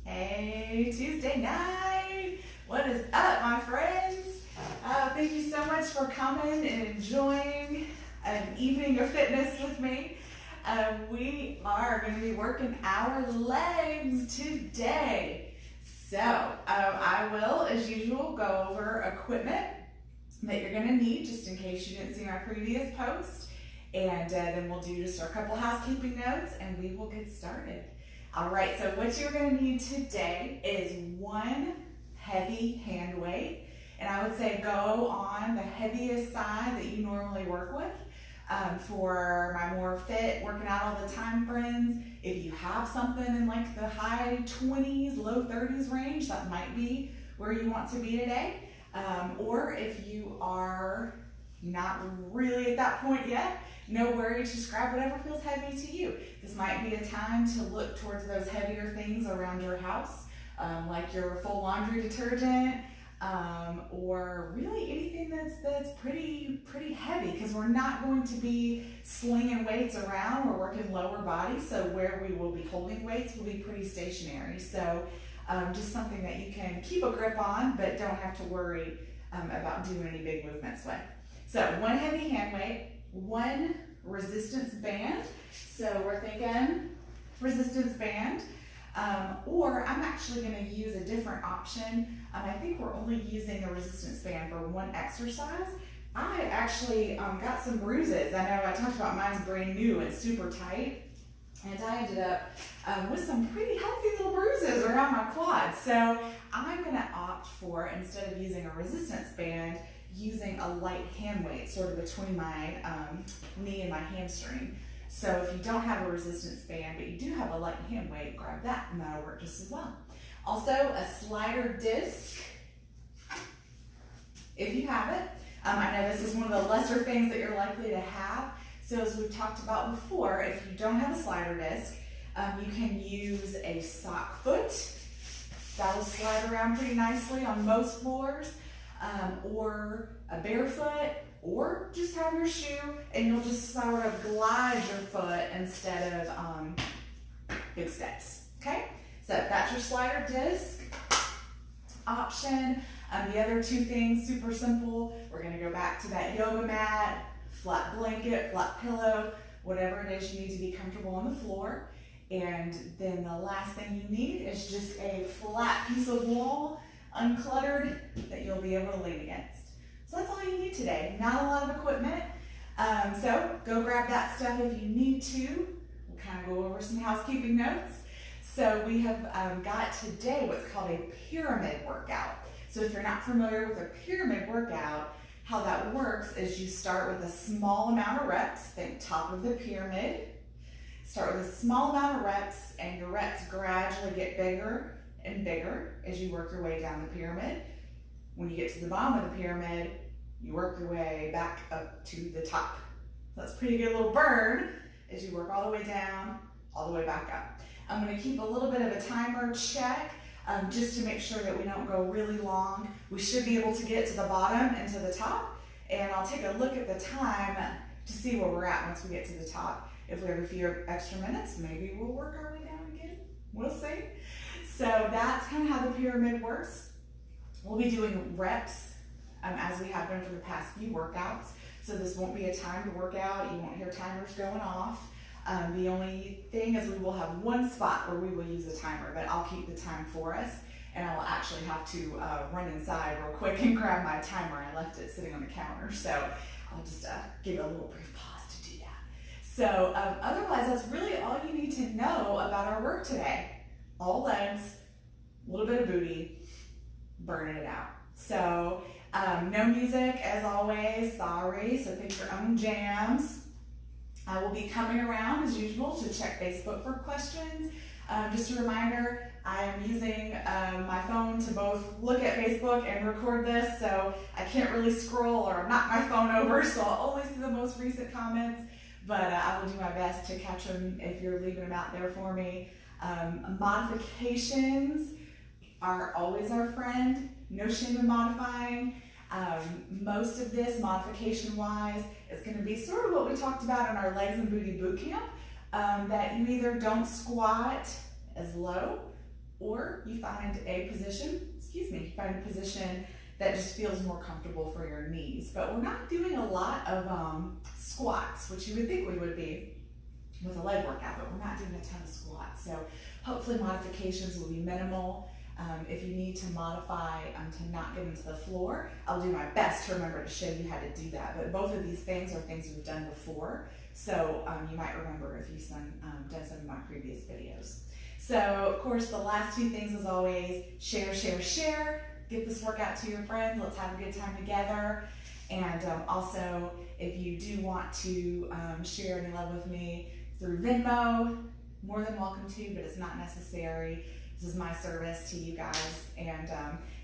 Hey, Tuesday night. What is up, my friends? Thank you so much for coming and enjoying an evening of fitness with me. We are going to be working our legs today. So I will, as usual, go over equipment that you're going to need just in case you didn't see my previous post. And then we'll do just a couple housekeeping notes and we will get started. All right, so what you're going to need today is one heavy hand weight. And I would say go on the heaviest side that you normally work with. For my more fit, working out all the time friends, if you have something in like the high 20s, low 30s range, that might be where you want to be today. Or if you are not really at that point yet, no worries, just grab whatever feels heavy to you. This might be a time to look towards those heavier things around your house, like your full laundry detergent, or really anything that's pretty heavy, because we're not going to be slinging weights around. We're working lower body, so where we will be holding weights will be pretty stationary. So just something that you can keep a grip on, but don't have to worry about doing any big movements with. So one heavy hand weight, one resistance band. So we're thinking resistance band, or I'm actually going to use a different option. I think we're only using a resistance band for one exercise. I actually got some bruises. I know I talked about mine's brand new and super tight, and I ended up with some pretty healthy little bruises around my quad. So I'm going to opt for, instead of using a resistance band, using a light hand weight sort of between my knee and my hamstring. So if you don't have a resistance band, but you do have a light hand weight, grab that and that'll work just as well. Also, a slider disc, if you have it. I know this is one of the lesser things that you're likely to have. So as we've talked about before, if you don't have a slider disc, you can use a sock foot. That'll slide around pretty nicely on most floors. Or a barefoot, or just have your shoe and you'll just sort of glide your foot instead of big steps, okay? So that's your slider disc option. The other two things, super simple. We're gonna go back to that yoga mat, flat blanket, flat pillow, whatever it is you need to be comfortable on the floor. And then the last thing you need is just a flat piece of wall, uncluttered, that you'll be able to lean against. So that's all you need today. Not a lot of equipment. So go grab that stuff if you need to. We'll kind of go over some housekeeping notes. So we have got today what's called a pyramid workout. So if you're not familiar with a pyramid workout, how that works is you start with a small amount of reps, think top of the pyramid. Start with a small amount of reps, and your reps gradually get bigger and bigger as you work your way down the pyramid. When you get to the bottom of the pyramid, you work your way back up to the top. So that's a pretty good little burn as you work all the way down, all the way back up. I'm going to keep a little bit of a timer check just to make sure that we don't go really long. We should be able to get to the bottom and to the top, and I'll take a look at the time to see where we're at once we get to the top. If we have a few extra minutes, maybe we'll work our way down again. We'll see. So that's kind of how the pyramid works. We'll be doing reps as we have been for the past few workouts. So this won't be a timed workout. You won't hear timers going off. The only thing is we will have one spot where we will use a timer, but I'll keep the time for us. And I will actually have to run inside real quick and grab my timer. I left it sitting on the counter. So I'll just give it a little brief pause to do that. So otherwise, that's really all you need to know about our work today. All legs, a little bit of booty, burning it out. So no music as always, sorry, so pick your own jams. I will be coming around as usual to check Facebook for questions. Just a reminder, I am using my phone to both look at Facebook and record this, so I can't really scroll or knock my phone over, so I'll only see the most recent comments, but I will do my best to catch them if you're leaving them out there for me. Modifications are always our friend. No shame in modifying. Most of this, modification-wise, is going to be sort of what we talked about in our legs and booty boot camp, that you either don't squat as low or you find a position, that just feels more comfortable for your knees. But we're not doing a lot of squats, which you would think we would be with a leg workout, but we're not doing a ton of squats. So hopefully modifications will be minimal. If you need to modify to not get into the floor, I'll do my best to remember to show you how to do that. But both of these things are things we've done before, so you might remember if you've done some of my previous videos. So of course the last two things as always, share, share, share. Get this workout to your friends. Let's have a good time together. And also, if you do want to share any love with me through Venmo, more than welcome to, but it's not necessary. This is my service to you guys. And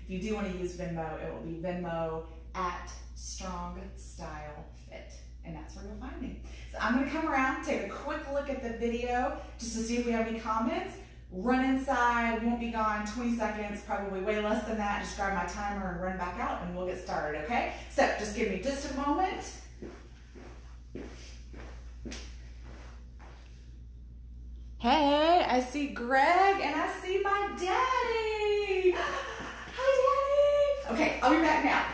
if you do want to use Venmo, it will be Venmo at Strong Style Fit. And that's where you'll find me. So I'm going to come around, take a quick look at the video just to see if we have any comments. Run inside, won't be gone 20 seconds, probably way less than that. Just grab my timer and run back out and we'll get started, okay? So just give me just a moment. Hey, I see Greg and I see my daddy. Hi, Daddy. Okay, I'll be back now.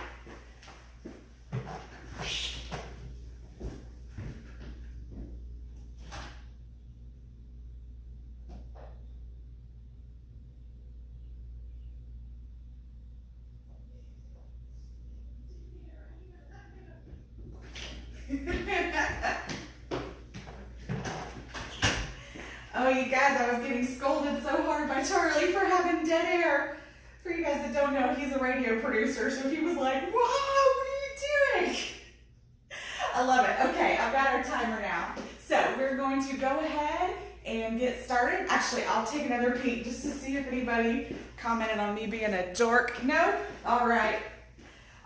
Oh, you guys, I was getting scolded so hard by Charlie for having dead air. For you guys that don't know, he's a radio producer, so he was like, "Wow, what are you doing?" I love it. Okay, I've got our timer now. So we're going to go ahead and get started. Actually, I'll take another peek just to see if anybody commented on me being a dork. No? All right.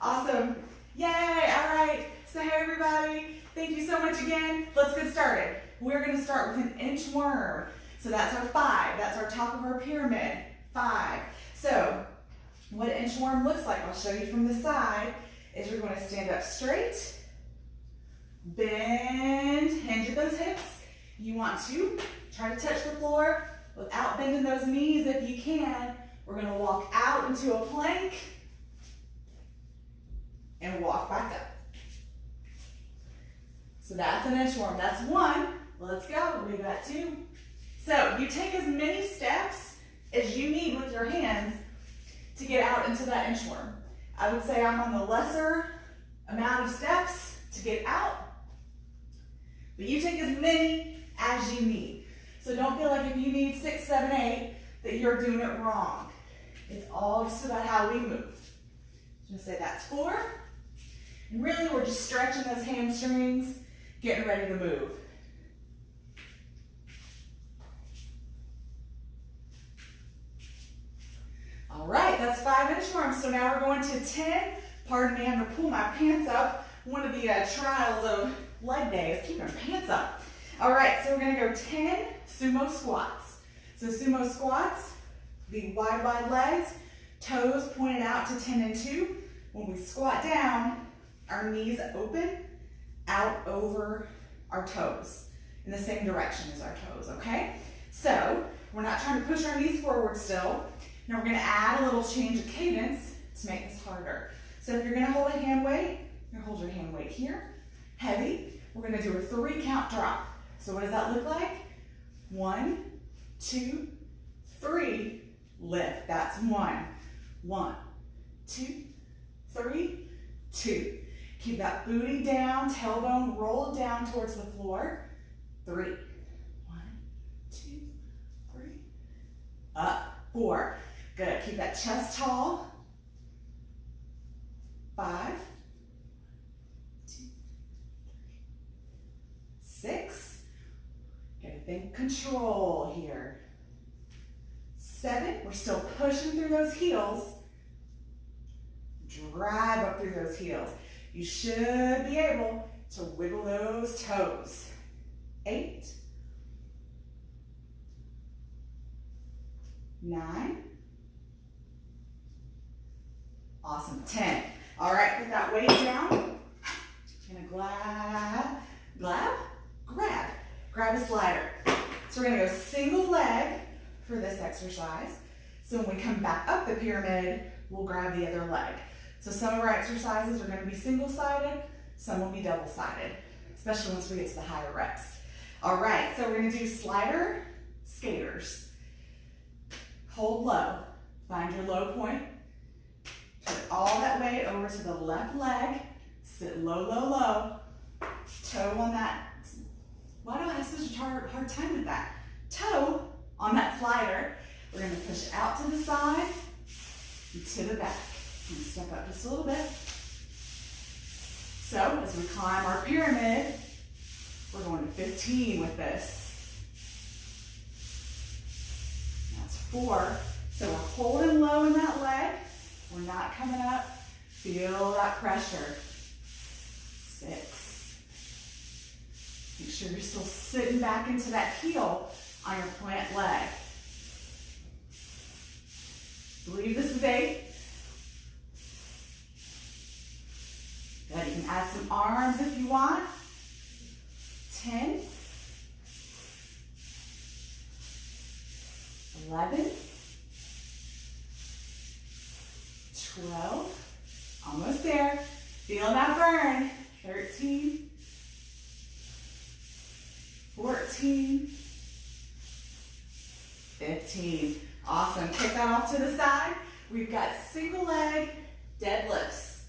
Awesome. Yay, all right. So hey, everybody. Thank you so much again. Let's get started. We're going to start with an inchworm. So that's our 5. That's our top of our pyramid. 5. So what an inchworm looks like, I'll show you from the side, is you're going to stand up straight, bend, hinge at those hips. You want to try to touch the floor without bending those knees if you can. We're going to walk out into a plank and walk back up. So that's an inchworm. That's 1. Let's go. We got 2. So you take as many steps as you need with your hands to get out into that inchworm. I would say I'm on the lesser amount of steps to get out, but you take as many as you need. So don't feel like if you need 6, 7, 8 that you're doing it wrong. It's all just about how we move. I'm gonna say that's 4. And really we're just stretching those hamstrings, getting ready to move. All right, that's 5 inchworms. So now we're going to 10. Pardon me, I'm gonna pull my pants up. One of the trials of leg day is keeping our pants up. All right, so we're gonna go 10 sumo squats. So sumo squats, the wide legs, toes pointed out to 10 and 2. When we squat down, our knees open out over our toes in the same direction as our toes, okay? So we're not trying to push our knees forward still. Now we're gonna add a little change of cadence to make this harder. So if you're gonna hold a hand weight, you're gonna hold your hand weight here, heavy. We're gonna do a 3 count drop. So what does that look like? 1, 2, 3, lift. That's 1. 1, 2, 3, 2. Keep that booty down, tailbone rolled down towards the floor. 3, 1, 2, 3, up. 4. Good. Keep that chest tall. 5, 2, 3, 6. Gotta think control here. 7. We're still pushing through those heels. Drive up through those heels. You should be able to wiggle those toes. 8, 9. Awesome. 10. All right, put that weight down. Gonna grab a slider. So we're gonna go single leg for this exercise. So when we come back up the pyramid, we'll grab the other leg. So some of our exercises are going to be single-sided, some will be double-sided, especially once we get to the higher reps. All right, so we're going to do slider skaters. Hold low. Find your low point. Put all that weight over to the left leg. Sit low, low, low. Toe on that. Why do I have such a hard time with that? Toe on that slider. We're going to push out to the side and to the back. I'm going to step up just a little bit. So as we climb our pyramid, we're going to 15 with this. That's 4. So we're holding low in that leg. We're not coming up. Feel that pressure. 6. Make sure you're still sitting back into that heel on your plant leg. Believe this is 8. Good. You can add some arms if you want. 10. 11. 12. Almost there. Feel that burn. 13. 14. 15. Awesome. Kick that off to the side. We've got single leg deadlifts.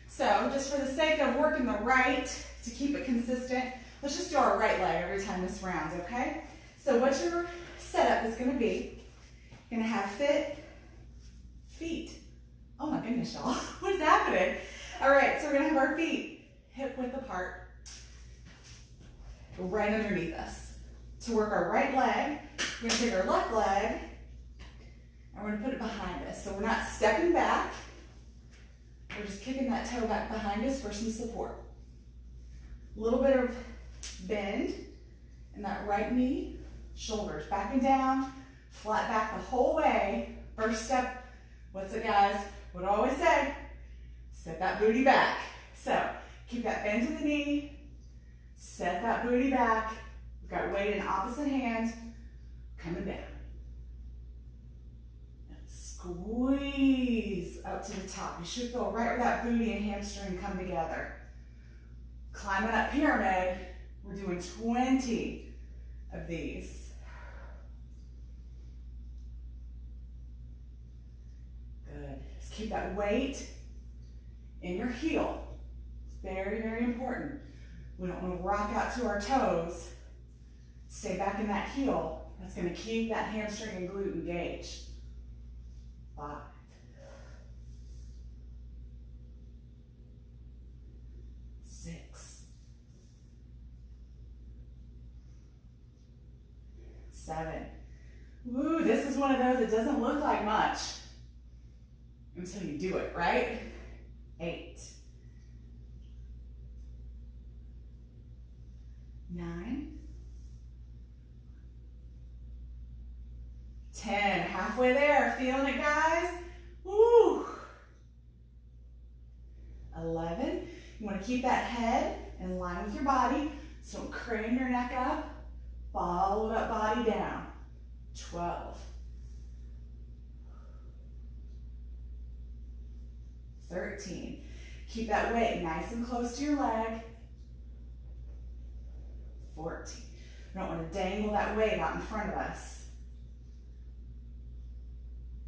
So just for the sake of working the right, to keep it consistent, let's just do our right leg every time this round, okay? So what your setup is going to be, you're going to have fit feet. Oh my goodness, y'all. What is happening? All right, so we're going to have our feet hip width apart, right underneath us. To work our right leg, we're going to take our left leg, and we're going to put it behind us. So we're not stepping back. We're just kicking that toe back behind us for some support. A little bit of bend in that right knee, shoulders back and down, flat back the whole way. First step, what's it, guys? What do I always say? Set that booty back. So keep that bend to the knee, set that booty back. We've got weight in opposite hand, coming down. Squeeze up to the top. You should feel right where that booty and hamstring come together. Climbing up pyramid, we're doing 20 of these. Good. Just keep that weight in your heel. It's very, very important. We don't want to rock out to our toes. Stay back in that heel. That's going to keep that hamstring and glute engaged. 5. 6. 7. Woo, this is one of those that doesn't look like much until you do it, right? 8. 9. 10, halfway there, feeling it, guys? Woo! 11, you want to keep that head in line with your body, so don't crane your neck up, follow that body down. 12. 13, keep that weight nice and close to your leg. 14, we don't want to dangle that weight out in front of us.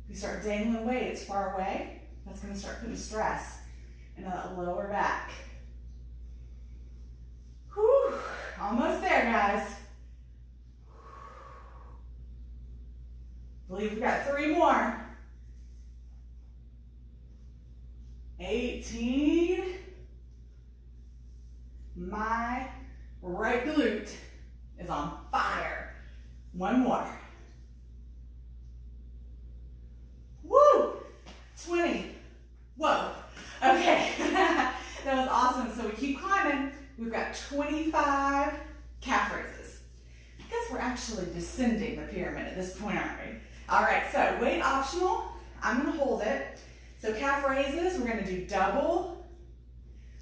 If you start dangling weight, it's far away. That's going to start putting stress into that lower back. Whew, almost there, guys. Believe we've got 3 more. 18. My right glute is on fire. 1 more. Woo! 20. Whoa. Okay. That was awesome. So we keep climbing. We've got 25 calf raises. I guess we're actually descending the pyramid at this point, aren't we? All right, so weight optional. I'm going to hold it. So calf raises, we're going to do double.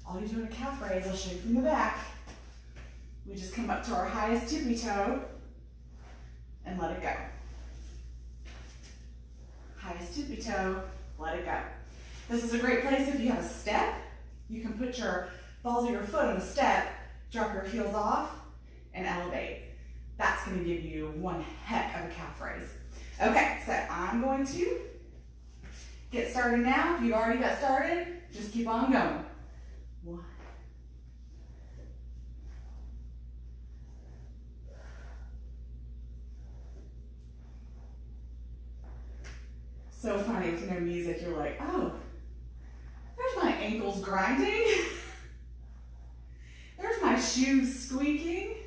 All you do in a calf raise, I'll show you from the back. We just come up to our highest tippy toe and let it go. tippy toe, let it go. This is a great place if you have a step. You can put your balls of your foot on the step, drop your heels off, and elevate. That's going to give you one heck of a calf raise. Okay, so I'm going to get started now. If you've already got started, just keep on going. 1. So funny with no music, you're like, oh, there's my ankles grinding. There's my shoes squeaking.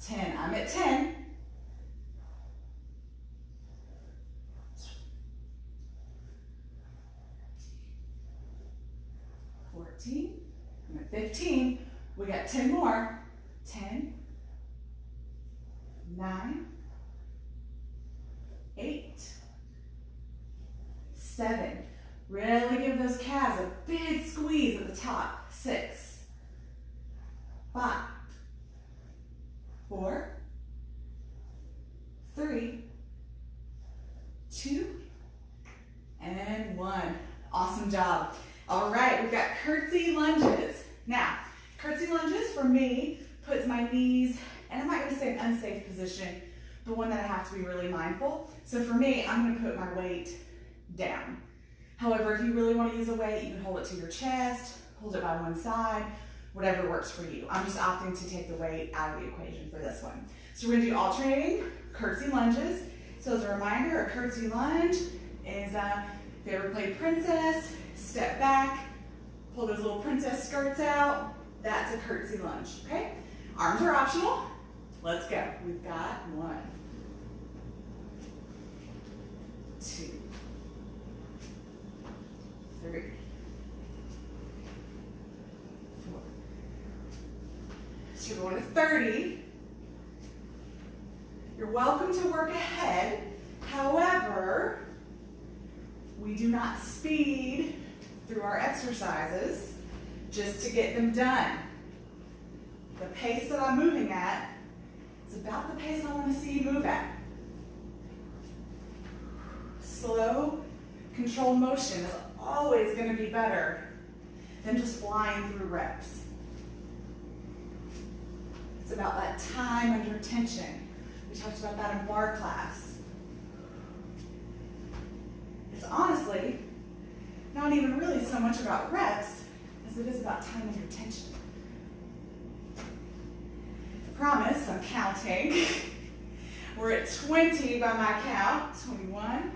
10, I'm at 10. 14, I'm at 15. We got 10 more. 10, 9, 8, 7. Really give those calves a big squeeze at the top. 6, 5, 4, 3, 2, and 1. Awesome job. All right, we've got curtsy lunges. Now, curtsy lunges for me puts my knees, and I'm not going to say an unsafe position, but one that I have to be really mindful. So for me, I'm going to put my weight down. However, if you really want to use a weight, you can hold it to your chest, hold it by one side, whatever works for you. I'm just opting to take the weight out of the equation for this one. So we're going to do alternating curtsy lunges. So as a reminder, a curtsy lunge is, if you ever played princess, step back, pull those little princess skirts out. That's a curtsy lunge, okay? Arms are optional. Let's go. We've got 1, 2, 3, 4. So you're going to 30. You're welcome to work ahead. However, we do not speed through our exercises just to get them done. The pace that I'm moving at is about the pace I want to see you move at. Slow, controlled motion is always going to be better than just flying through reps. It's about that time under tension. We talked about that in bar class. It's honestly not even really so much about reps as it is about time under tension. I promise, I'm counting. We're at 20 by my count. 21,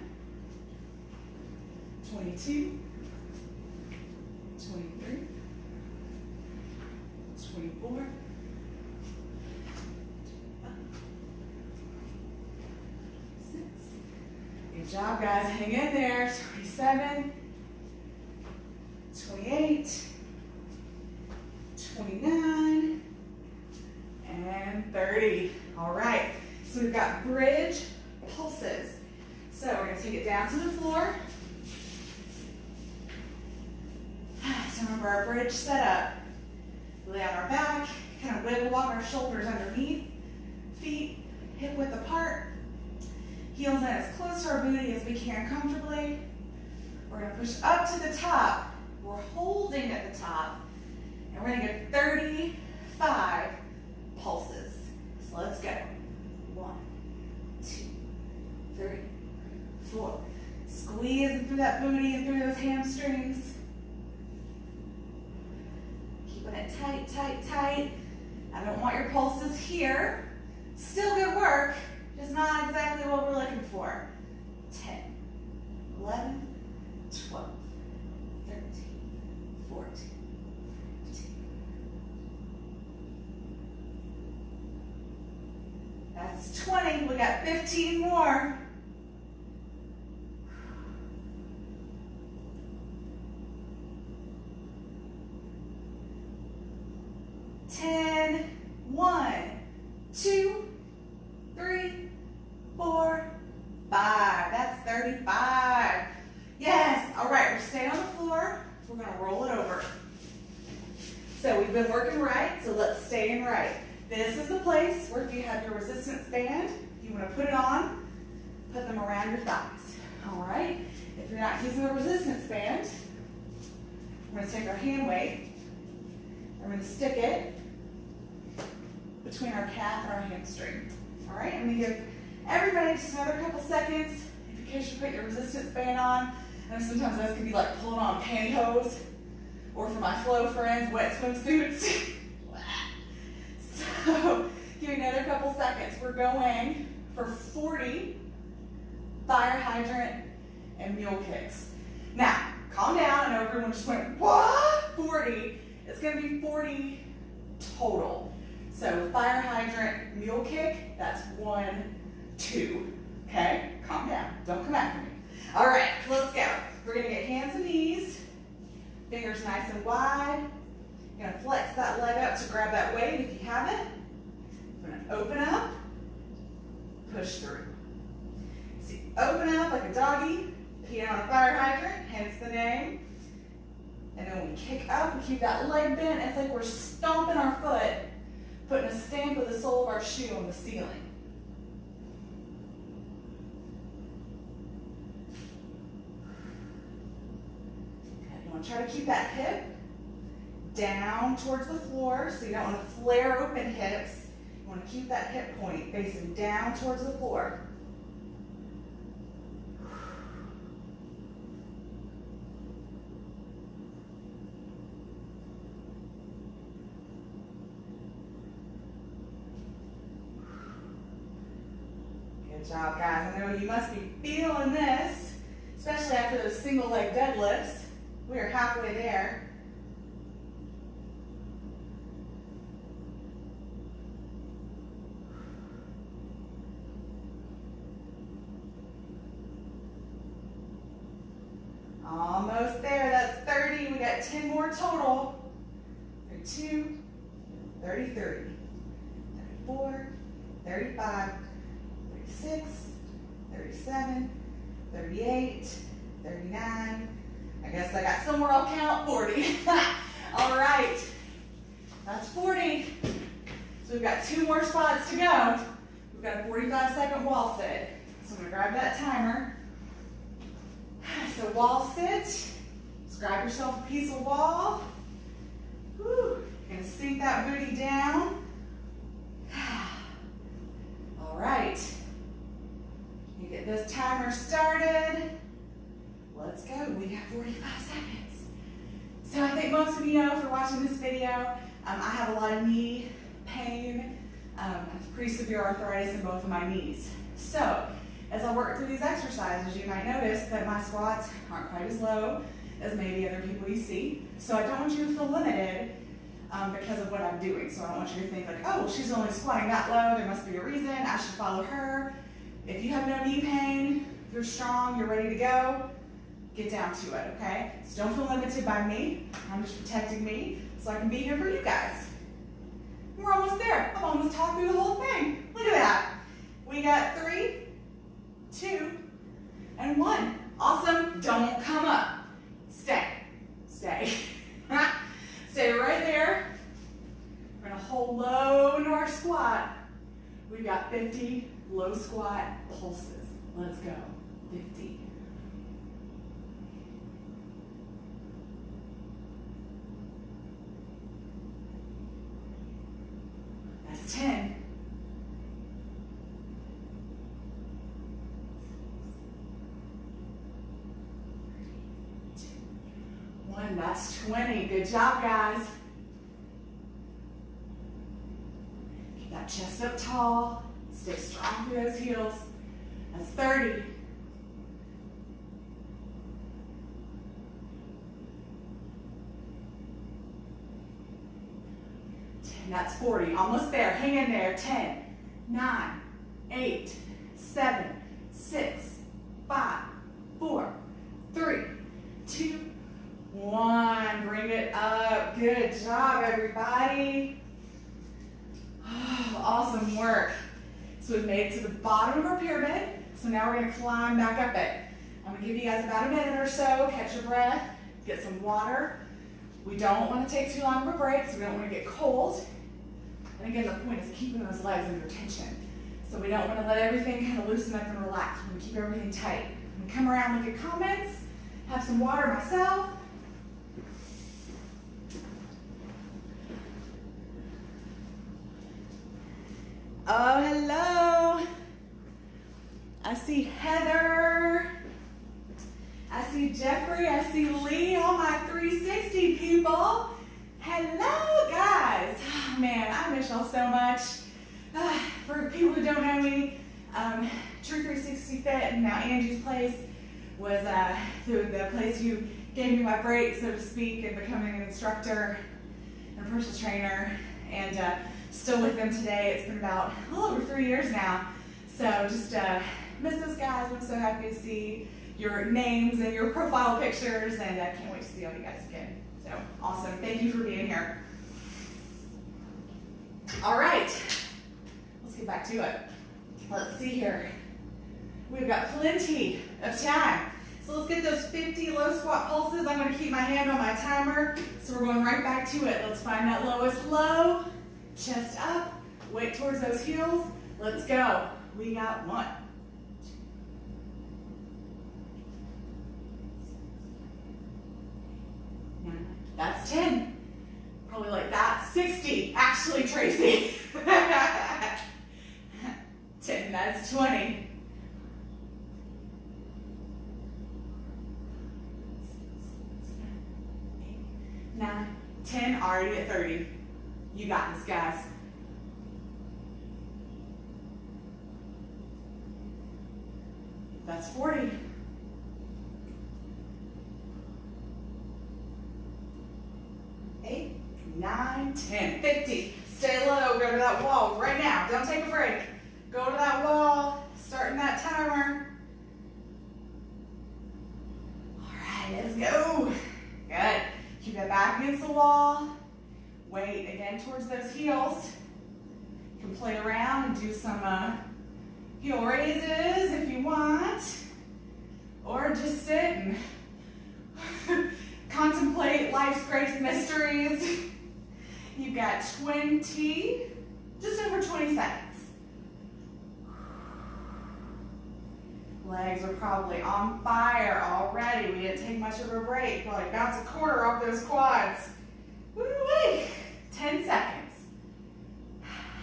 22, 23, 24, 26. Good job, guys. Hang in there. 27, 28, 29, and 30. All right, so we've got bridge pulses. So we're going to take it down to the floor. So remember our bridge setup. Lay on our back, kind of wiggle walk our shoulders underneath, feet hip width apart, heels in as close to our booty as we can comfortably. We're going to push up to the top. We're holding at the top, and we're going to get 35 pulses. So let's go. 1, 2, 3, 4. Squeeze through that booty and through those hamstrings. Keeping it tight, tight, tight. I don't want your pulses here. Still good work, just not exactly what we're looking for. 10, 11, 12, 13, 14, 15. That's 20. We got 15 more. Ten, 1, 2, 3, 4, 5. That's 35. Yes. All right, we're staying on the floor. We're going to roll it over. So we've been working right, so let's stay in right. This is the place where if you have your resistance band, you want to put it on, put them around your thighs. All right? If you're not using a resistance band, we're going to take our hand weight, we're going to stick it between our calf and our hamstring. All right? I'm going to give everybody just another couple seconds in case you put your resistance band on. I know sometimes those can be like pulling on pantyhose, or for my flow friends, wet swimsuits. So give me another couple seconds. We're going for 40 fire hydrant and mule kicks. Now, calm down. I know everyone just went, what? 40. It's going to be 40 total. So fire hydrant, mule kick, that's 1, 2. Okay? Calm down. Don't come after me. All right, let's go. We're going to get hands and knees, fingers nice and wide. You're going to flex that leg up to grab that weight if you have it. You're going to open up, push through. See, open up like a doggy, peeing on a fire hydrant, hence the name. And then when we kick up, we keep that leg bent. It's like we're stomping our foot, putting a stamp of the sole of our shoe on the ceiling. Okay, you want to try to keep that hip down towards the floor, so you don't want to flare open hips. You want to keep that hip point facing down towards the floor. Good job, guys. I know you must be feeling this, especially after those single leg deadlifts. We are halfway there. Almost there. That's 30. We got 10 more total. 32, 33, 34, 35, 36, 37, 38, 39. I guess I got somewhere I'll count 40. All right. That's 40. So we've got 2 more spots to go. We've got a 45-second wall sit. So I'm going to grab that timer. So wall sit, just grab yourself a piece of wall. Whew. You're going to sink that booty down. All right. You get this timer started. Let's go. We got 45 seconds. So I think most of you know, if you're watching this video, I have a lot of knee pain. I have pretty severe arthritis in both of my knees. So as I work through these exercises, you might notice that my squats aren't quite as low as maybe other people you see. So I don't want you to feel limited because of what I'm doing. So I don't want you to think like, oh, she's only squatting that low, there must be a reason, I should follow her. If you have no knee pain, you're strong, you're ready to go, get down to it, okay? So don't feel limited by me. I'm just protecting me so I can be here for you guys. We're almost there. I've almost talked through the whole thing. Look at that. We got 3, 2, and 1. Awesome. Don't come up. Stay. Stay. Stay right there. We're going to hold low into our squat. We've got 50 low squat pulses. Let's go. 50. That's 10. 1, that's 20. Good job, guys. Keep that chest up tall. Stay strong through those heels. That's 30. That's 40. Almost there. Hang in there. 10, 9, 8, 7, 6, 5, 4, 3, 2, 1. Bring it up. Good job, everybody. Oh, awesome work. So we've made it to the bottom of our pyramid. So now we're going to climb back up it. I'm going to give you guys about a minute or so. Catch your breath. Get some water. We don't want to take too long of a break, so we don't want to get cold. And again, the point is keeping those legs under tension. So we don't want to let everything kind of loosen up and relax. We want to keep everything tight. I'm going to come around, look at comments, have some water myself. Oh, hello. I see Heather. I see Jeffrey. I see Lee, all my 360 people. Hello, guys. Oh, man, I miss y'all so much. For people who don't know me, True 360 Fit and now Angie's Place was the place who gave me my break, so to speak, in becoming an instructor and a personal trainer, and still with them today. It's been about a little over 3 years now. So just miss those guys. I'm so happy to see your names and your profile pictures, and I can't wait to see all you guys again. So awesome. Thank you for being here. All right. Let's get back to it. Let's see here. We've got plenty of time. So let's get those 50 low squat pulses. I'm going to keep my hand on my timer. So we're going right back to it. Let's find that lowest low. Chest up. Weight towards those heels. Let's go. We got 1. That's 10. Probably like that. 60. Actually, Tracy. 10. That's 20. 9, 10. Already at 30. You got this, guys. That's 40. 8, 9, 10, 50. Stay low. Go to that wall right now. Don't take a break. Go to that wall. Starting that timer. All right, let's go. Good. Keep that back against the wall. Weight again towards those heels. You can play around and do some heel raises if you want. Or just sit and contemplate life's greatest mysteries. You've got 20, just over 20 seconds. Legs are probably on fire already. We didn't take much of a break. Probably bounce a quarter off those quads. Woo-wee. 10 seconds.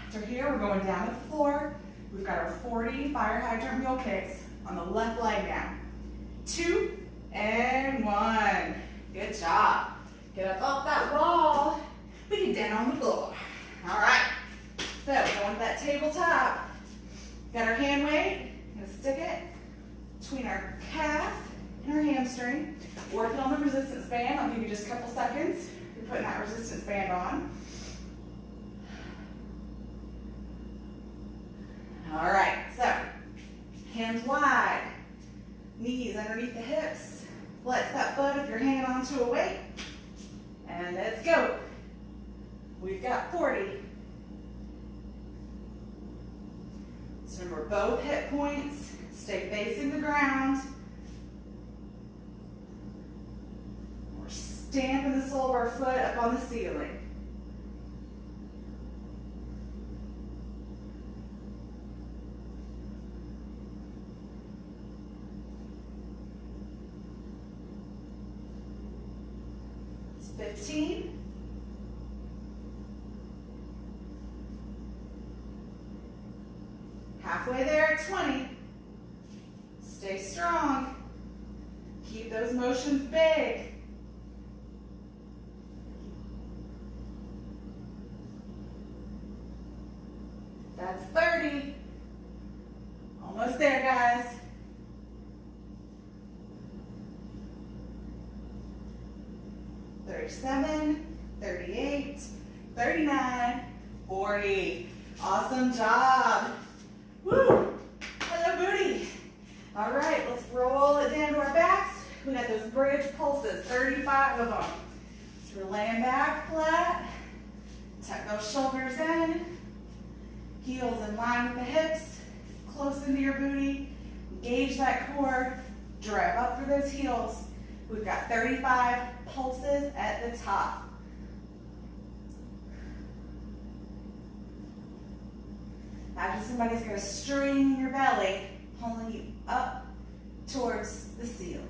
After here, we're going down to the floor. We've got our 40 fire hydrant mule kicks on the left leg now. 2 and 1. Good job. Get up off that wall. We get down on the floor. All right. So going to that tabletop. Got our hand weight. Gonna stick it between our calf and our hamstring. Working on the resistance band. I'll give you just a couple seconds. You're putting that resistance band on. All right, so hands wide, knees underneath the hips. Flex that foot if you're hanging onto a weight. And let's go. We've got 40. So remember, both hip points stay facing the ground. We're stamping the sole of our foot up on the ceiling. It's 15. Halfway there at 20. Stay strong. Keep those motions big. That's 30. Almost there, guys. $37, $38, $39, $40. Awesome job. Woo! Hello, booty. All right, let's roll it down to our backs. We got those bridge pulses, 35 of them. So we're laying back flat. Tuck those shoulders in. Heels in line with the hips. Close into your booty. Engage that core. Drive up through those heels. We've got 35 pulses at the top. Imagine somebody's got a string in your belly, pulling you up towards the ceiling.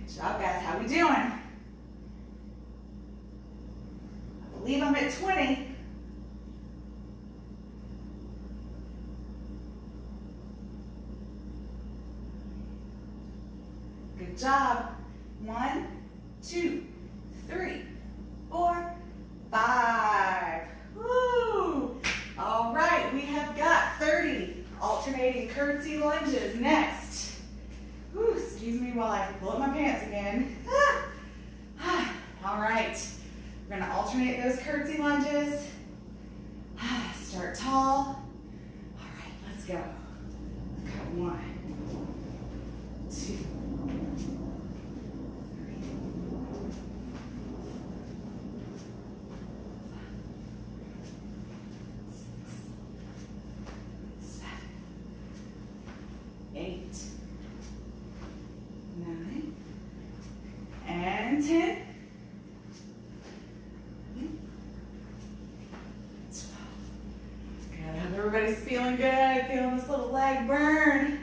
Good job, guys. How we doing? I believe I'm at 20. Good job. 1, 2, 3, 4, 5. Woo! All right, we have got 30 alternating curtsy lunges next. Woo, excuse me while I pull up my pants again. All right, we're gonna alternate those curtsy lunges. Start tall. All right, let's go. Got 1, 2, 8, 9, and 10. 12. Good. I hope everybody's feeling good, feeling this little leg burn.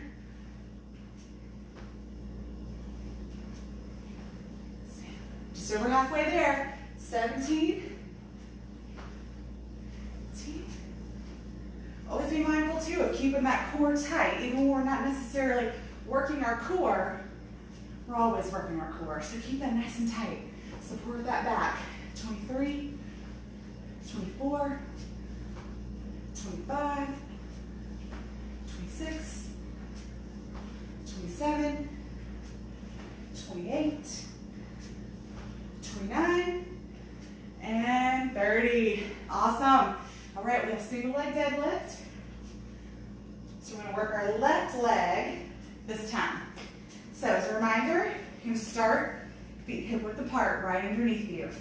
Just over halfway there. 17. 18. Always be mindful too of keeping that core tight. Even when we're not necessarily working our core, we're always working our core. So keep that nice and tight. Support that back. 23, 24, 25, 26, 27, 28, 29, and 30. Awesome. All right, we have single leg deadlift. So we're gonna work our left leg this time. So as a reminder, you can start feet hip width apart right underneath you.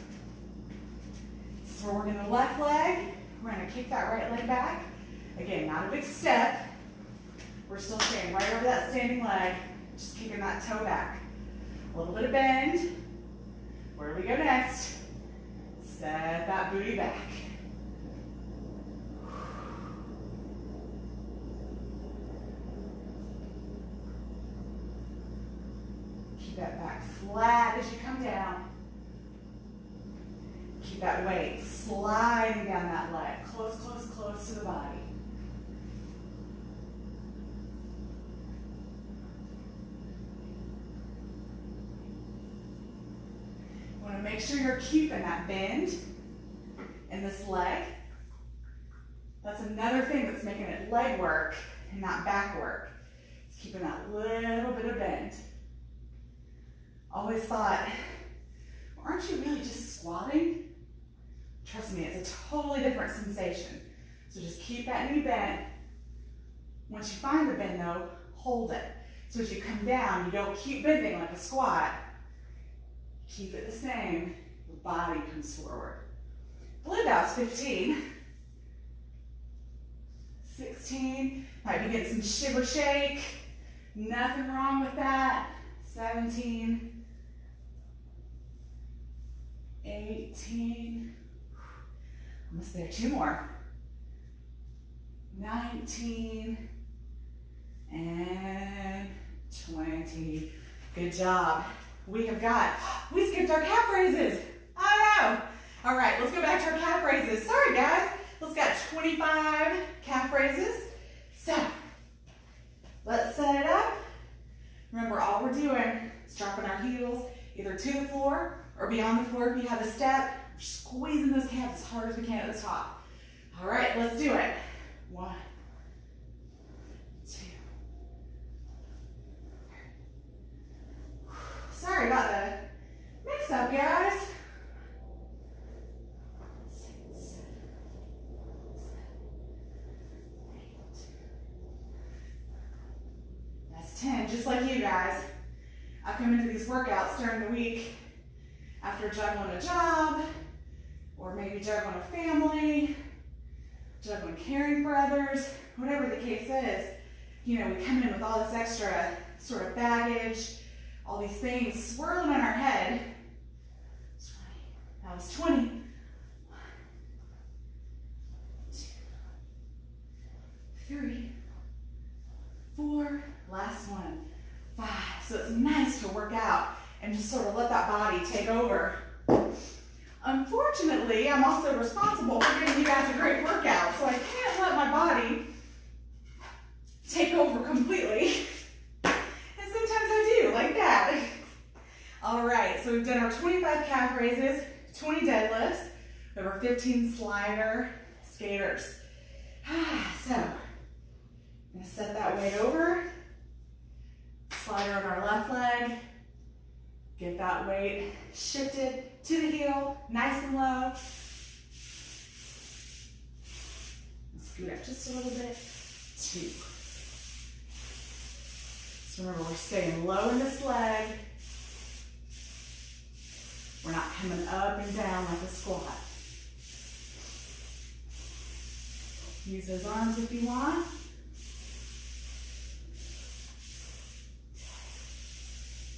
So we're working the left leg. We're gonna kick that right leg back. Again, not a big step. We're still staying right over that standing leg, just kicking that toe back. A little bit of bend. Where do we go next? Set that booty back. Keep that back flat as you come down. Keep that weight sliding down that leg, close, close, close to the body. You want to make sure you're keeping that bend in this leg. That's another thing that's making it leg work and not back work. It's keeping that little bit of bend. Always thought, well, aren't you really just squatting? Trust me, it's a totally different sensation. So just keep that knee bent. Once you find the bend though, hold it. So as you come down, you don't keep bending like a squat. Keep it the same, the body comes forward. I believe that was 15. 16, might be getting some shiver shake. Nothing wrong with that. 17, 18, almost there, 2 more. 19, and 20. Good job. We skipped our calf raises. I know. All right, let's go back to our calf raises. Sorry guys, let's got 25 calf raises. So, let's set it up. Remember, all we're doing is dropping our heels either to the floor or beyond the floor if you have a step. We're squeezing those calves as hard as we can at the top. All right, let's do it. 1, 2. Sorry about the mix up, guys. 6, 7, 8. That's 10, just like you guys. I come into these workouts during the week after juggling a job, or maybe juggling a family, juggling caring for others, whatever the case is. You know, we come in with all this extra sort of baggage, all these things swirling in our head. So work out and just sort of let that body take over. Unfortunately, I'm also responsible for giving you guys a great workout, so I can't let my body take over completely. And sometimes I do, like that. All right, so we've done our 25 calf raises, 20 deadlifts, over 15 slider skaters. So, I'm gonna set that weight over, slider on our left leg, get that weight shifted to the heel, nice and low. Scoot up just a little bit, 2. So remember, we're staying low in this leg. We're not coming up and down like a squat. Use those arms if you want.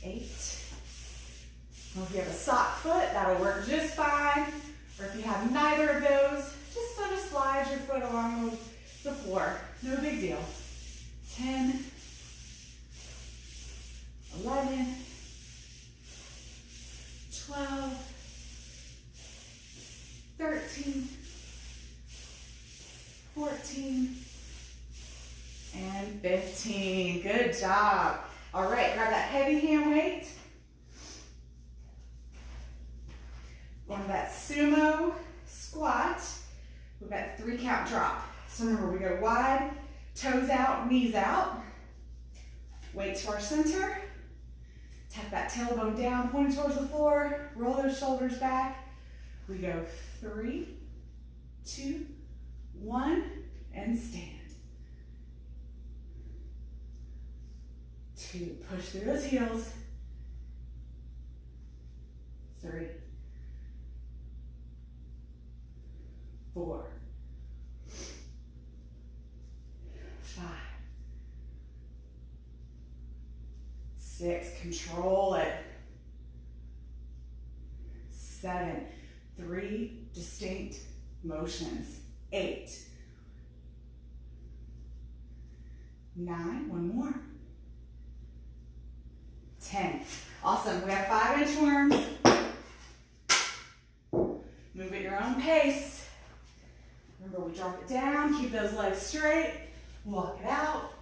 8. Well, if you have a sock foot, that'll work just fine. Or if you have neither of those, just sort of slide your foot along the floor. No big deal. 10, 11, 12, 13, 14, and 15. Good job. All right, grab that heavy hand weight. On that sumo squat, we've got 3 count drop. So remember, we go wide, toes out, knees out. Weight to our center. Tap that tailbone down, point towards the floor, roll those shoulders back. We go 3, 2, 1, and stand. 2, push through those heels. 3, 4, 5, 6, control it. 7, 3 distinct motions. 8, 9, one more. 10. Awesome. We have 5-inch worms. Move at your own pace. Remember, we drop it down, keep those legs straight, walk it out,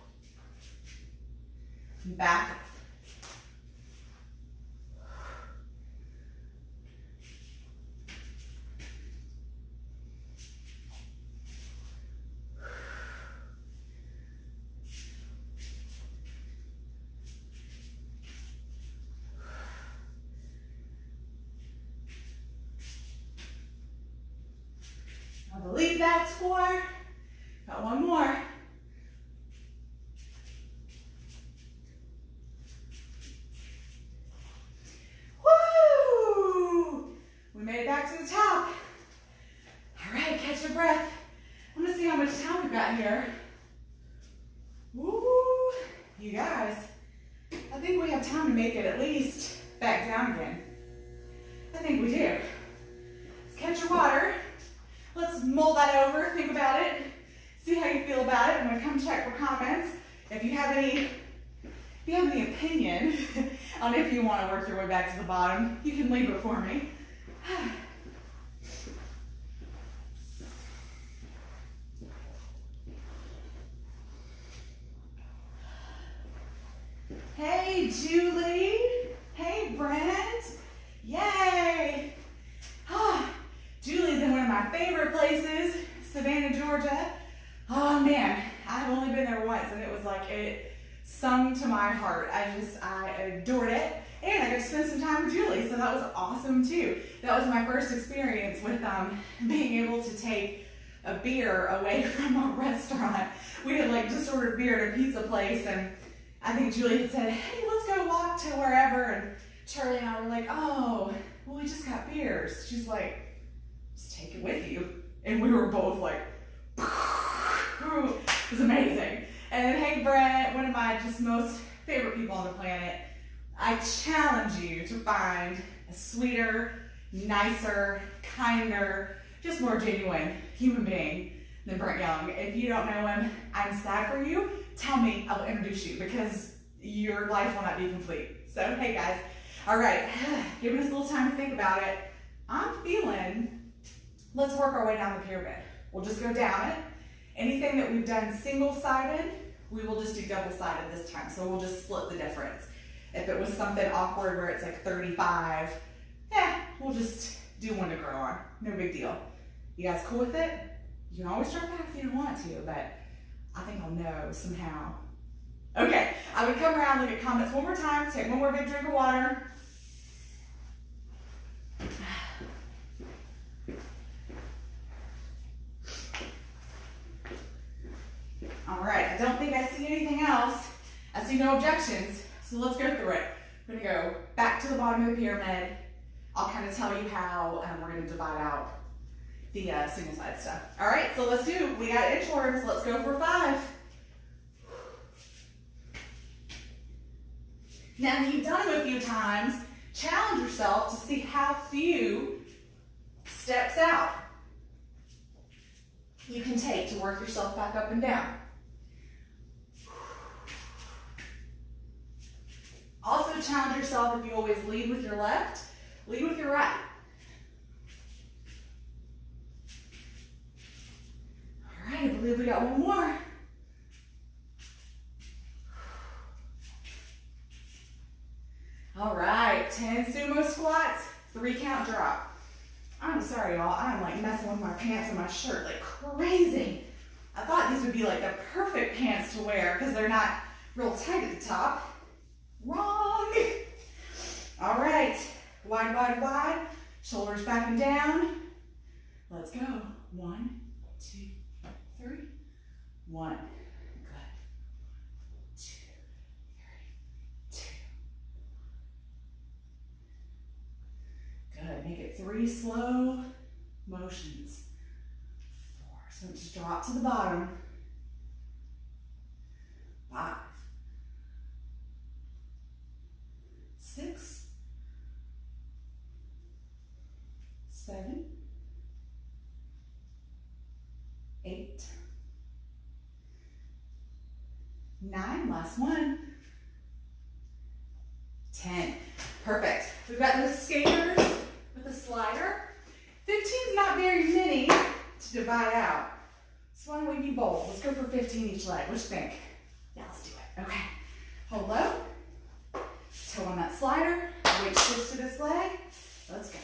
back up. I believe that's 4. Got one more. Woo! We made it back to the top. All right, catch your breath. I'm gonna see how much time we've got here. Woo! You guys, I think we have time to make it at least back down again. I think we do. Let's catch your water. Let's mull that over, think about it, see how you feel about it. I'm gonna come check for comments. If you have any opinion on if you wanna work your way back to the bottom, you can leave it for me. Hey, Julie. Hey, Brent. Yay. Julie's in one of my favorite places, Savannah, Georgia. Oh man, I've only been there once and it was like, it sung to my heart. I adored it. And I got to spend some time with Julie, so that was awesome too. That was my first experience with being able to take a beer away from a restaurant. We had like just ordered beer at a pizza place, and I think Julie had said, hey, let's go walk to wherever, and Charlie and I were like, oh, well, we just got beers. She's like, just take it with you. And we were both like, it was amazing. And then, hey, Brett, one of my just most favorite people on the planet, I challenge you to find a sweeter, nicer, kinder, just more genuine human being than Brent Young. If you don't know him, I'm sad for you. Tell me, I'll introduce you, because your life will not be complete. So, hey guys, all right, giving us a little time to think about it. I'm feeling, let's work our way down the pyramid. We'll just go down it. Anything that we've done single-sided, we will just do double-sided this time. So we'll just split the difference. If it was something awkward where it's like 35, we'll just do one to grow on. No big deal. You guys cool with it? You can always drop back if you don't want to, but I think I'll know somehow. Okay, I would come around, look at comments one more time, take one more big drink of water. All right, I don't think I see anything else. I see no objections, so let's go through it. We're gonna go back to the bottom of the pyramid. I'll kind of tell you how we're gonna divide out the single side stuff. All right, so let's do, we got inchworms, let's go for 5. Now that you've done them a few times, challenge yourself to see how few steps out you can take to work yourself back up and down. Also challenge yourself, if you always lead with your left, lead with your right. All right, I believe we got one more. All right, 10 sumo squats, 3 count drop. I'm sorry, y'all. I'm like messing with my pants and my shirt like crazy. I thought these would be like the perfect pants to wear because they're not real tight at the top. Wrong. All right, wide, wide, wide. Shoulders back and down. Let's go. 1, 2, 3. 1. Good. 2, 3, 2. Good. Make it 3 slow motions. 4. So just drop to the bottom. 5. 6. 7. 8. 9. Last one. 10. Perfect. We've got those skaters with a slider. 15 is not very many to divide out. So why don't we be bold? Let's go for 15 each leg. What do you think? Yeah, let's do it. Okay. Hold low. Toe on that slider. Weight shifts to this leg. Let's go.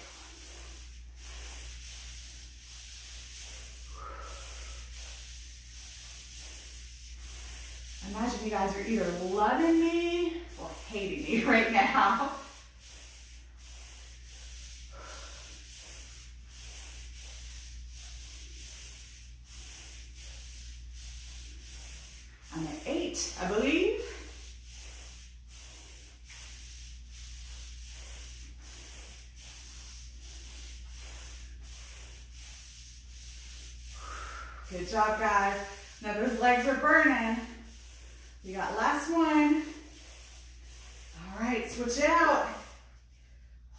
Imagine you guys are either loving me or hating me right now. I'm at 8, I believe. Good job, guys. Now those legs are burning. We got last one. All right, switch it out.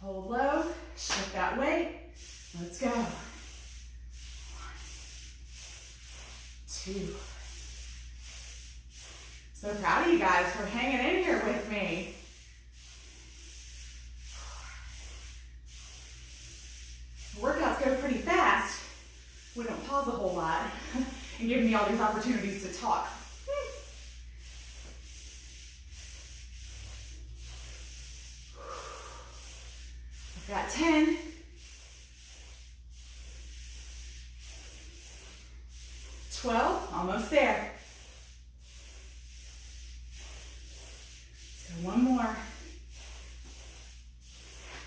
Hold low, shift that weight. Let's go. 1, 2. So proud of you guys for hanging in here with me. Workouts go pretty fast. We don't pause a whole lot and give me all these opportunities to talk. I've got 10. 12, almost there. So one more.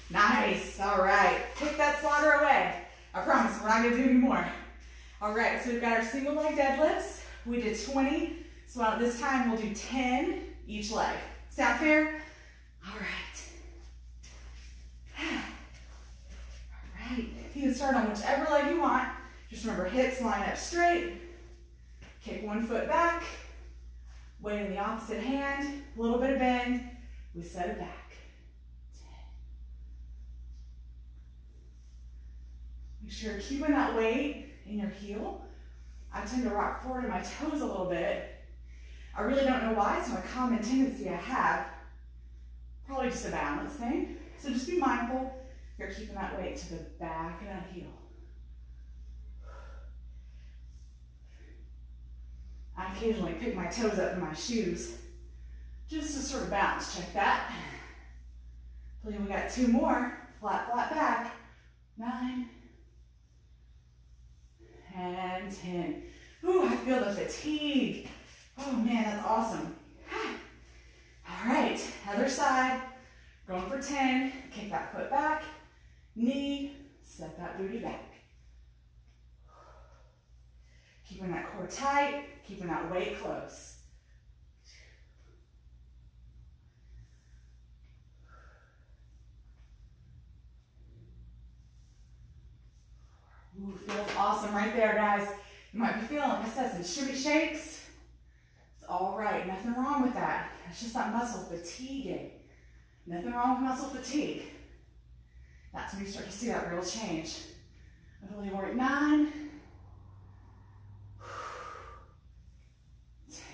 Nice, all right. Kick that slaughter away. I promise we're not gonna do any more. All right, so we've got our single leg deadlifts. We did 20, so this time we'll do 10 each leg. Sound fair? All right. All right, you can start on whichever leg you want. Just remember, hips line up straight. Kick one foot back. Weight in the opposite hand. A little bit of bend. We set it back. 10. Make sure you're keeping that weight in your heel. I tend to rock forward in my toes a little bit. I really don't know why. It's a common tendency I have. probably just a balance thing. So just be mindful you're keeping that weight to the back of that heel. I occasionally pick my toes up in my shoes just to sort of balance check that. We got 2 more. Flat, flat back. 9 and 10. Ooh, I feel the fatigue. Oh man, that's awesome. All right, other side. Going for 10. Kick that foot back. Knee, set that booty back. Keeping that core tight, keeping that weight close. Ooh, feels awesome right there, guys. You might be feeling, like I said, some shimmy shakes. It's all right, nothing wrong with that. It's just that muscle fatiguing. Nothing wrong with muscle fatigue. That's when you start to see that real change. I believe we're at 9.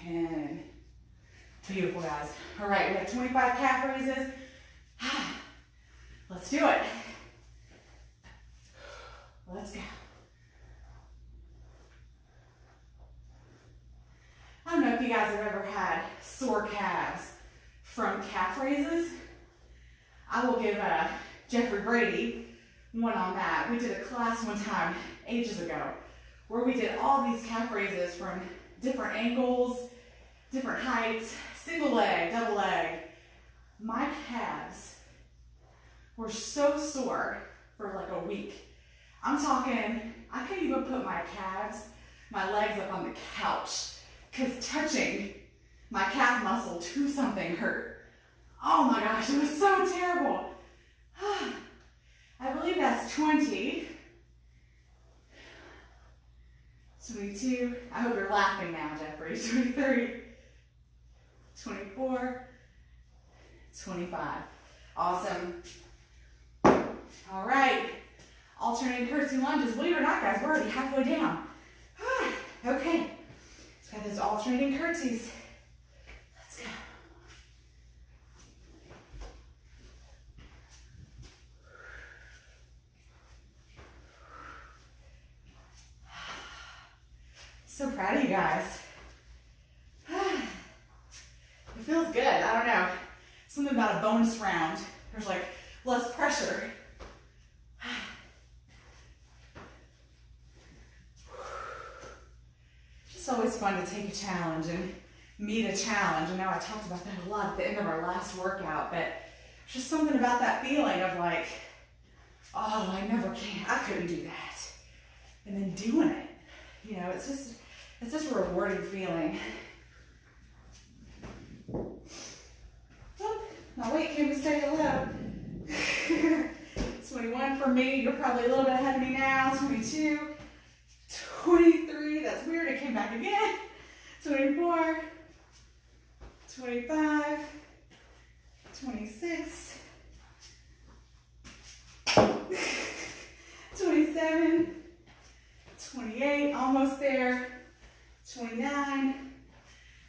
10. Beautiful, guys. All right, we have 25 calf raises. Let's do it. Let's go. I don't know if you guys have ever had sore calves from calf raises. I will give Jeffrey Brady one on that. We did a class one time ages ago where we did all these calf raises from different angles, different heights, single leg, double leg. My calves were so sore for like a week. I'm talking, I couldn't even put my calves, my legs up on the couch because touching my calf muscle to something hurt. Oh my gosh, it was so terrible. I believe that's 20. 22. I hope you're laughing now, Jeffrey. 23. 24. 25. Awesome. All right. Alternating curtsy lunges. Believe it or not, guys, we're already halfway down. Okay. Let's got those alternating curtsies. Let's go. So proud of you guys. It feels good. I don't know. Something about a bonus round. There's like less pressure. It's always fun to take a challenge and meet a challenge. I know I talked about that a lot at the end of our last workout, but just something about that feeling of like, oh, I never can. I couldn't do that. And then doing it. You know, it's just a rewarding feeling. Oh, my weight came to say hello. 21 for me. You're probably a little bit ahead of me now. 22. 23. That's weird. It came back again. 24. 25. 26. 27. 28, almost there. 29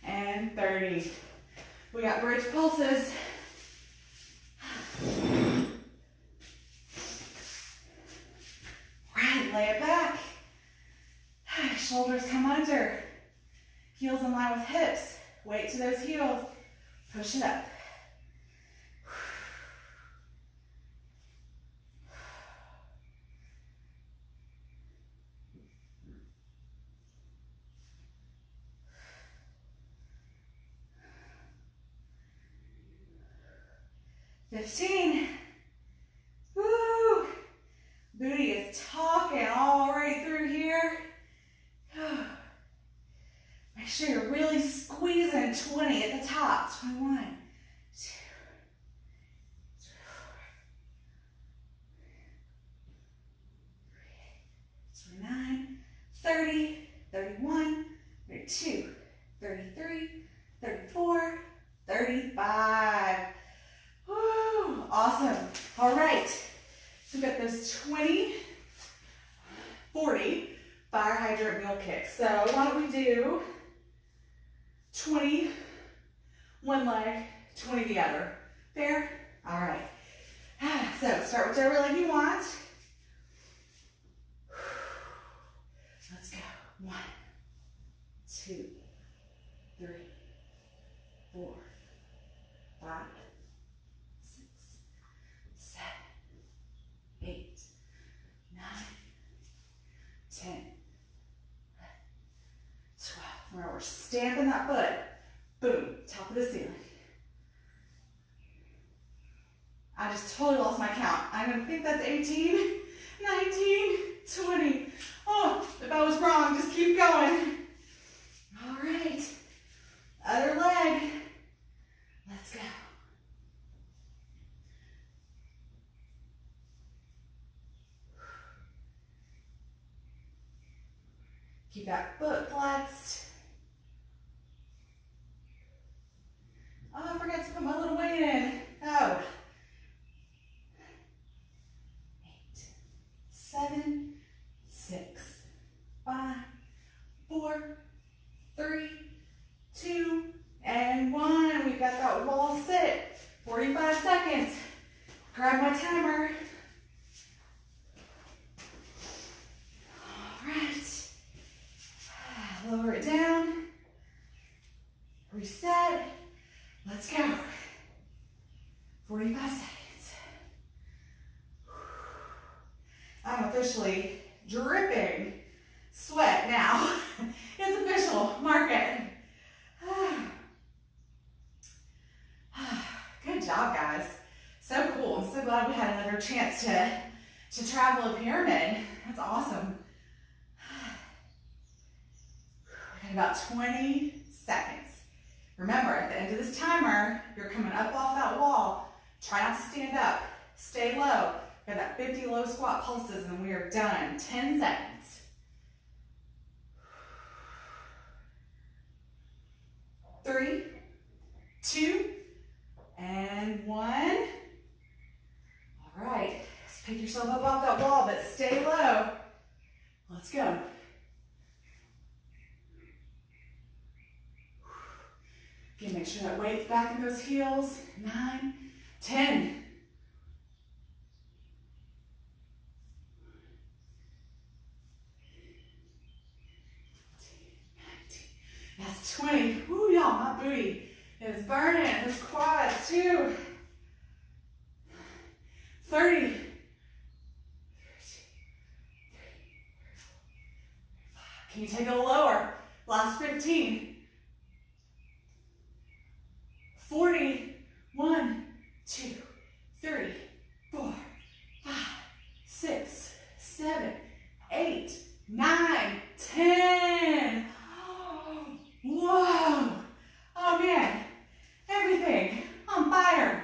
and 30. We got bridge pulses. Right, lay it back. Shoulders come under. Heels in line with hips. Weight to those heels. Push it up. $15. Woo! Booty is talking all right through here. Make sure you're really squeezing 20 at the top. 21, 2, 3, 29, 30, 31, 32, 33, 34, 35. Woo, awesome. All right, so we've got those 20, 40 fire hydrant meal kicks. So why don't we do 20 one leg, 20 the other. Fair? All right. So start whichever leg you want. Let's go. 1, 2, 3, 4, 5, 6, 7, 8, 9, 10, 11, 12. Remember, we're stamping that foot. Boom, top of the ceiling. I just totally lost my count. I'm gonna think that's 18, 19, 20. Oh, if I was wrong, just keep going. All right, other leg. Let's go. Keep that foot flexed. Oh, I forgot to put my little weight in. Oh. 8, 7, 6, 5, 4, 3, 2, and 1. We've got that wall sit. 45 seconds. Grab my timer. All right. Lower it down. Reset. Let's go. 45 seconds. I'm officially dripping sweat now. It's official. Mark it. Good job, guys. So cool. I'm so glad we had another chance to travel a pyramid. That's awesome. We got about 20 seconds. Remember, at the end of this timer, you're coming up off that wall. Try not to stand up. Stay low. Got that 50 low squat pulses, and we are done. 10 seconds. 3, 2, and 1. All right. Let's pick yourself up off that wall, but stay low. Let's go. Again, make sure that weight's back in those heels. 9, 10. 20. Woo, y'all, my booty is burning. Those quads, too. 30. 32. Can you take it a little lower? Last 15. 40. 1, 2, 3, 4, 5, 6, 7, 8, 9, 10. Whoa! Oh man, everything on fire.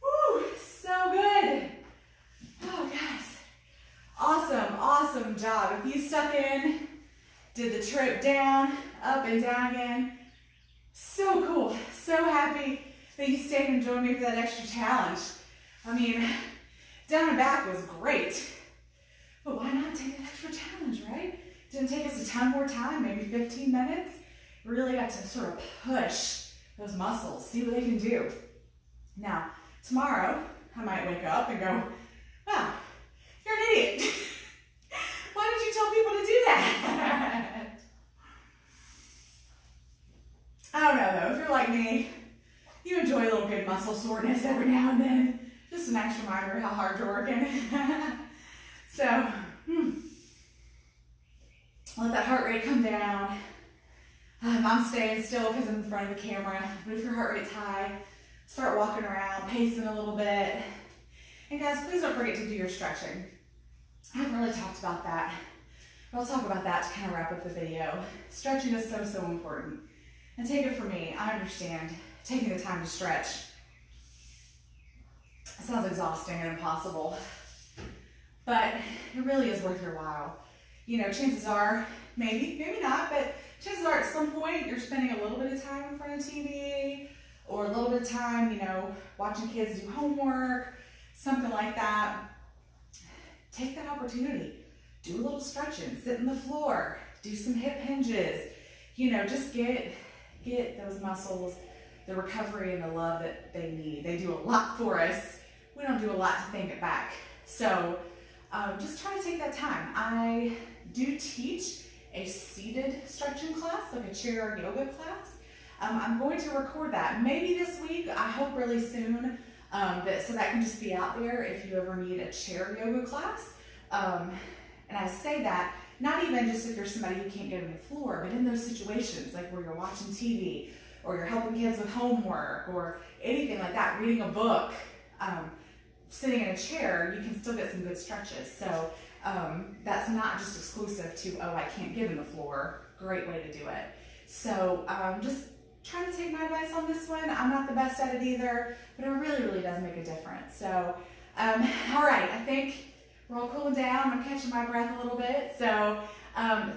Woo, so good. Oh guys, awesome job. If you stuck in, did the trip down, up and down again, so cool. So happy that you stayed and joined me for that extra challenge. I mean, down and back was great, but why not take an extra challenge, right? Didn't take us a ton more time, maybe 15 minutes. Really got to sort of push those muscles, see what they can do. Now, tomorrow, I might wake up and go, wow, you're an idiot. Why did you tell people to do that? I don't know though, if you're like me, you enjoy a little good muscle soreness every now and then. Just a nice reminder how hard you're working. So, let that heart rate come down. I'm staying still because I'm in front of the camera, but if your heart rate's high, start walking around, pacing a little bit. And guys, please don't forget to do your stretching. I haven't really talked about that, but I'll talk about that to kind of wrap up the video. Stretching is so important. And take it from me, I understand taking the time to stretch. It sounds exhausting and impossible, but it really is worth your while. You know, chances are, maybe not, but chances are at some point you're spending a little bit of time in front of TV or a little bit of time, you know, watching kids do homework, something like that. Take that opportunity. Do a little stretching, sit on the floor, do some hip hinges, you know, just get those muscles, the recovery and the love that they need. They do a lot for us. We don't do a lot to thank it back. So just try to take that time. I do teach a seated stretching class, like a chair yoga class. I'm going to record that maybe this week. I hope really soon, so that can just be out there if you ever need a chair yoga class. And I say that not even just if you're somebody who can't get on the floor, but in those situations like where you're watching TV or you're helping kids with homework or anything like that, reading a book, sitting in a chair, you can still get some good stretches. So that's not just exclusive to, oh, I can't get on the floor. Great way to do it. So just try to take my advice on this one. I'm not the best at it either, but it really, really does make a difference. So, all right, I think we're all cooling down. I'm catching my breath a little bit. So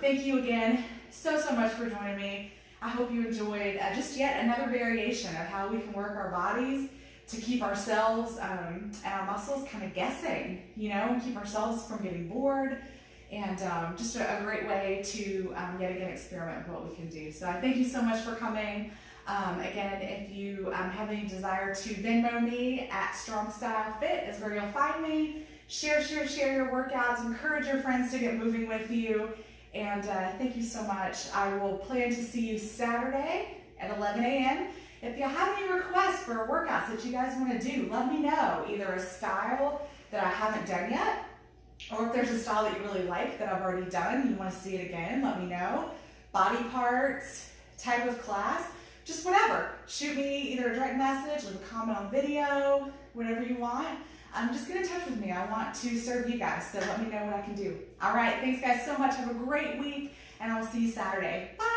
thank you again so much for joining me. I hope you enjoyed just yet another variation of how we can work our bodies to keep ourselves and our muscles kind of guessing, and keep ourselves from getting bored, and just a great way to yet again experiment with what we can do. So I thank you so much for coming. Again, if you have any desire to Venmo me at Strong Style Fit is where you'll find me. Share your workouts, encourage your friends to get moving with you, and thank you so much. I will plan to see you Saturday at 11 a.m. If you have any requests for workouts that you guys want to do, let me know. Either a style that I haven't done yet, or if there's a style that you really like that I've already done, you want to see it again, let me know. Body parts, type of class, just whatever. Shoot me either a direct message, leave a comment on video, whatever you want. Just get in touch with me. I want to serve you guys, so let me know what I can do. All right, thanks guys so much. Have a great week, and I will see you Saturday. Bye.